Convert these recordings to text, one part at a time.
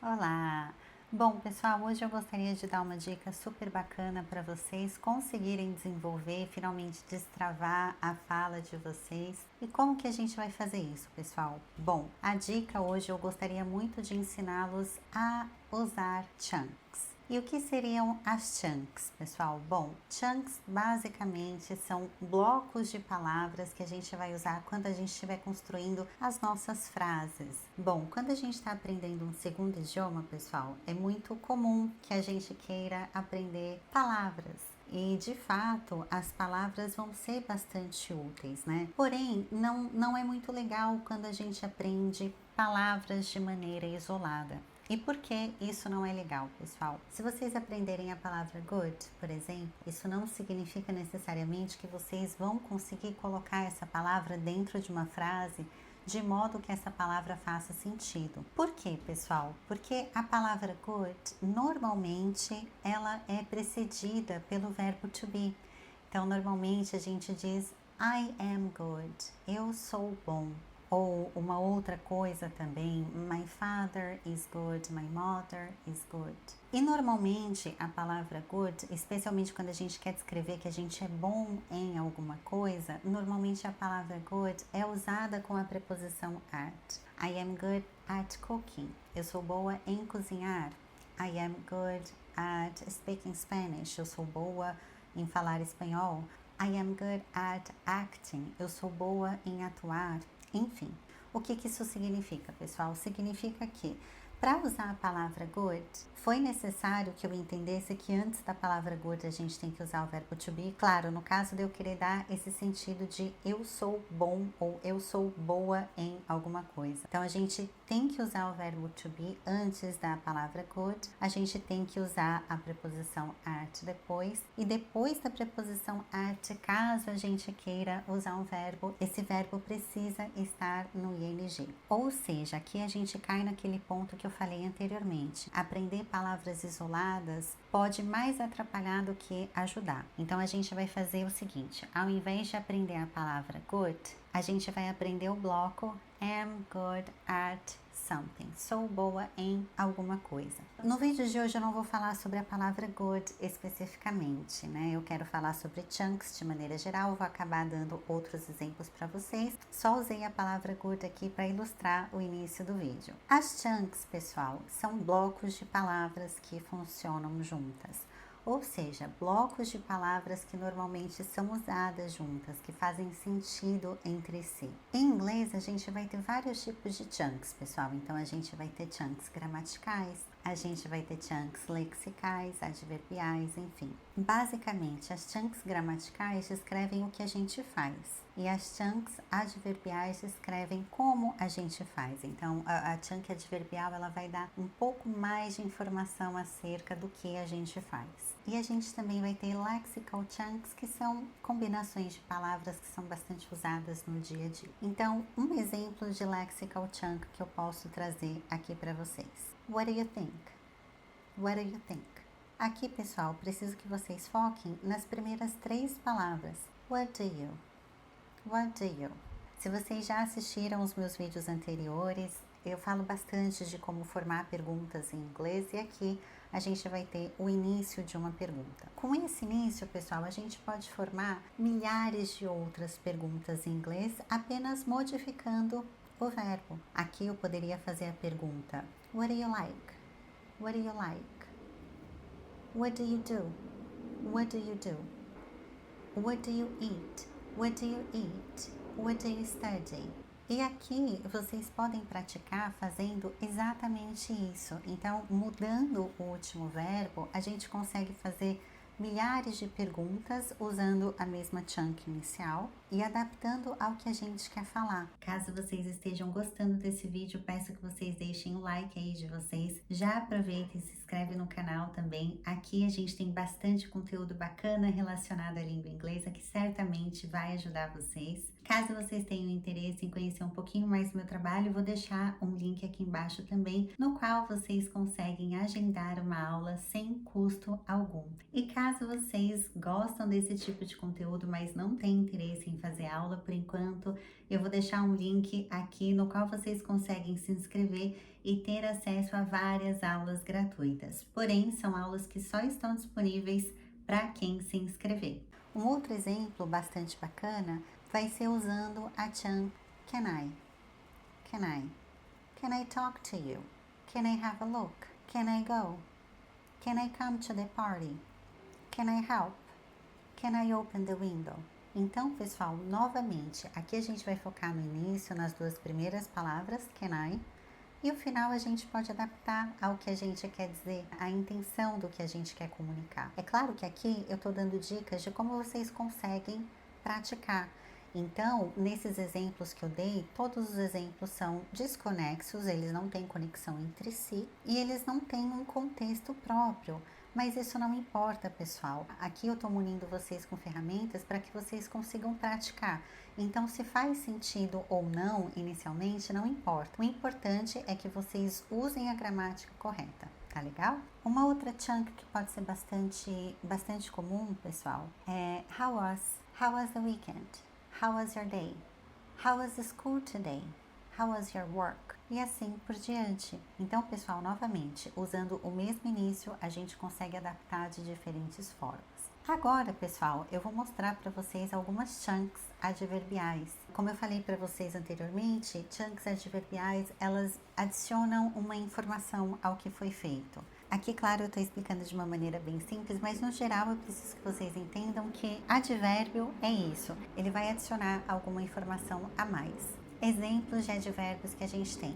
Olá! Bom, pessoal, hoje eu gostaria de dar uma dica super bacana para vocês conseguirem desenvolver, finalmente destravar a fala de vocês. E como que a gente vai fazer isso, pessoal? Bom, a dica hoje eu gostaria muito de ensiná-los a usar chunks. E o que seriam as chunks, pessoal? Bom, chunks basicamente são blocos de palavras que a gente vai usar quando a gente estiver construindo as nossas frases. Bom, quando a gente está aprendendo um segundo idioma, pessoal, é muito comum que a gente queira aprender palavras. E de fato, as palavras vão ser bastante úteis, né? Porém, não é muito legal quando a gente aprende palavras de maneira isolada. E por que isso não é legal, pessoal? Se vocês aprenderem a palavra good, por exemplo, isso não significa necessariamente que vocês vão conseguir colocar essa palavra dentro de uma frase de modo que essa palavra faça sentido. Por quê, pessoal? Porque a palavra good, normalmente, ela é precedida pelo verbo to be. Então, normalmente a gente diz I am good, eu sou bom. Ou uma outra coisa também, my father is good, my mother is good. E normalmente a palavra good, especialmente quando a gente quer descrever que a gente é bom em alguma coisa, normalmente a palavra good é usada com a preposição at. I am good at cooking. Eu sou boa em cozinhar. I am good at speaking Spanish. Eu sou boa em falar espanhol. I am good at acting. Eu sou boa em atuar. Enfim, o que isso significa, pessoal? Significa que para usar a palavra good, foi necessário que eu entendesse que antes da palavra good a gente tem que usar o verbo to be. Claro, no caso de eu querer dar esse sentido de eu sou bom ou eu sou boa em alguma coisa. Então a gente tem que usar o verbo to be antes da palavra good. A gente tem que usar a preposição at depois. E depois da preposição at, caso a gente queira usar um verbo, esse verbo precisa estar no ing. Ou seja, aqui a gente cai naquele ponto que eu falei anteriormente. Aprender palavras isoladas pode mais atrapalhar do que ajudar. Então a gente vai fazer o seguinte: ao invés de aprender a palavra good, a gente vai aprender o bloco am good at something. Sou boa em alguma coisa. No vídeo de hoje eu não vou falar sobre a palavra good especificamente, né? Eu quero falar sobre chunks de maneira geral, vou acabar dando outros exemplos para vocês. Só usei a palavra good aqui para ilustrar o início do vídeo. As chunks, pessoal, são blocos de palavras que funcionam juntas. Ou seja, blocos de palavras que normalmente são usadas juntas, que fazem sentido entre si. Em inglês, a gente vai ter vários tipos de chunks, pessoal. Então, a gente vai ter chunks gramaticais, a gente vai ter chunks lexicais, adverbiais, enfim. Basicamente, as chunks gramaticais descrevem o que a gente faz e as chunks adverbiais descrevem como a gente faz. Então, a chunk adverbial ela vai dar um pouco mais de informação acerca do que a gente faz. E a gente também vai ter lexical chunks, que são combinações de palavras que são bastante usadas no dia a dia. Então, um exemplo de lexical chunk que eu posso trazer aqui para vocês. What do you think? What do you think? Aqui, pessoal, preciso que vocês foquem nas primeiras 3 palavras. What do you? What do you? Se vocês já assistiram os meus vídeos anteriores, eu falo bastante de como formar perguntas em inglês e aqui a gente vai ter o início de uma pergunta. Com esse início, pessoal, a gente pode formar milhares de outras perguntas em inglês apenas modificando o verbo. Aqui eu poderia fazer a pergunta: What do you like? What do you like? What do you do? What do you do? What do you eat? What do you eat? What do you study? E aqui vocês podem praticar fazendo exatamente isso. Então, mudando o último verbo, a gente consegue fazer milhares de perguntas usando a mesma chunk inicial e adaptando ao que a gente quer falar. Caso vocês estejam gostando desse vídeo, peço que vocês deixem o like aí de vocês. Já aproveita e se inscreve no canal também. Aqui a gente tem bastante conteúdo bacana relacionado à língua inglesa que certamente vai ajudar vocês. Caso vocês tenham interesse em conhecer um pouquinho mais do meu trabalho, eu vou deixar um link aqui embaixo também, no qual vocês conseguem agendar uma aula sem custo algum. E caso vocês gostam desse tipo de conteúdo, mas não têm interesse em fazer aula por enquanto, eu vou deixar um link aqui no qual vocês conseguem se inscrever e ter acesso a várias aulas gratuitas. Porém, são aulas que só estão disponíveis para quem se inscrever. Um outro exemplo bastante bacana vai ser usando a chunk can I? Can I? Can I talk to you? Can I have a look? Can I go? Can I come to the party? Can I help? Can I open the window? Então, pessoal, novamente, aqui a gente vai focar no início, nas duas primeiras palavras, can I, e o final a gente pode adaptar ao que a gente quer dizer, a intenção do que a gente quer comunicar. É claro que aqui eu estou dando dicas de como vocês conseguem praticar. Então, nesses exemplos que eu dei, todos os exemplos são desconexos, eles não têm conexão entre si e eles não têm um contexto próprio. Mas isso não importa, pessoal. Aqui eu estou munindo vocês com ferramentas para que vocês consigam praticar. Então, se faz sentido ou não, inicialmente, não importa. O importante é que vocês usem a gramática correta, tá legal? Uma outra chunk que pode ser bastante comum, pessoal, é How was the weekend? How was your day? How was the school today? How was your work? E assim por diante. Então, pessoal, novamente, usando o mesmo início, a gente consegue adaptar de diferentes formas. Agora, pessoal, eu vou mostrar para vocês algumas chunks adverbiais. Como eu falei para vocês anteriormente, chunks adverbiais, elas adicionam uma informação ao que foi feito. Aqui, claro, eu estou explicando de uma maneira bem simples, mas no geral eu preciso que vocês entendam que advérbio é isso. Ele vai adicionar alguma informação a mais. Exemplos de advérbios que a gente tem: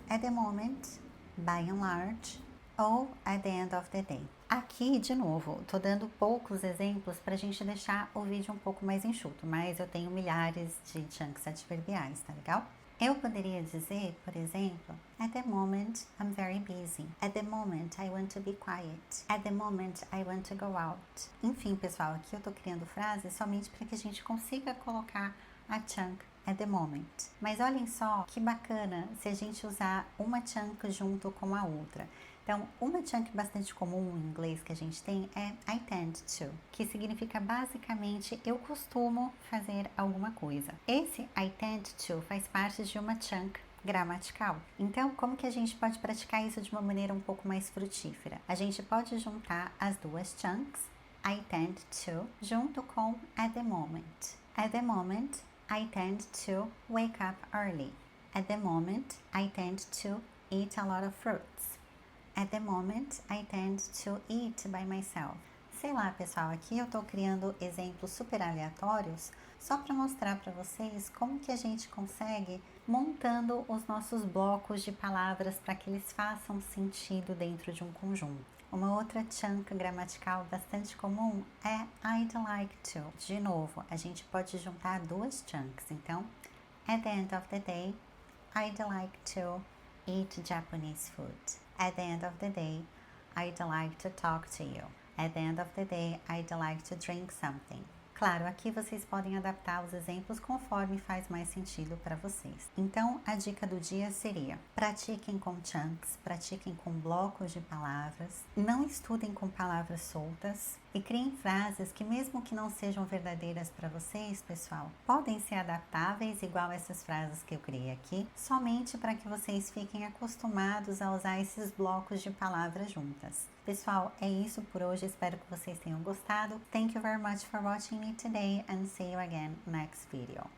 at the moment, by and large, ou at the end of the day. Aqui, de novo, tô dando poucos exemplos para a gente deixar o vídeo um pouco mais enxuto, mas eu tenho milhares de chunks adverbiais, tá legal? Eu poderia dizer, por exemplo, at the moment, I'm very busy. At the moment, I want to be quiet. At the moment, I want to go out. Enfim, pessoal, aqui eu tô criando frases somente para que a gente consiga colocar a chunk at the moment. Mas olhem só que bacana se a gente usar uma chunk junto com a outra. Então, uma chunk bastante comum em inglês que a gente tem é I tend to, que significa basicamente eu costumo fazer alguma coisa. Esse I tend to faz parte de uma chunk gramatical. Então, como que a gente pode praticar isso de uma maneira um pouco mais frutífera? A gente pode juntar as duas chunks, I tend to, junto com at the moment. At the moment, I tend to wake up early. At the moment, I tend to eat a lot of fruits. At the moment, I tend to eat by myself. Sei lá, pessoal, aqui eu tô criando exemplos super aleatórios só para mostrar para vocês como que a gente consegue montando os nossos blocos de palavras para que eles façam sentido dentro de um conjunto. Uma outra chunk gramatical bastante comum é I'd like to. De novo, a gente pode juntar duas chunks. Então, at the end of the day, I'd like to eat Japanese food. At the end of the day, I'd like to talk to you. At the end of the day, I'd like to drink something. Claro, aqui vocês podem adaptar os exemplos conforme faz mais sentido para vocês. Então, a dica do dia seria: pratiquem com chunks, pratiquem com blocos de palavras, não estudem com palavras soltas e criem frases que, mesmo que não sejam verdadeiras para vocês, pessoal, podem ser adaptáveis, igual essas frases que eu criei aqui, somente para que vocês fiquem acostumados a usar esses blocos de palavras juntas. Pessoal, é isso por hoje. Espero que vocês tenham gostado. Thank you very much for watching me today and see you again next video.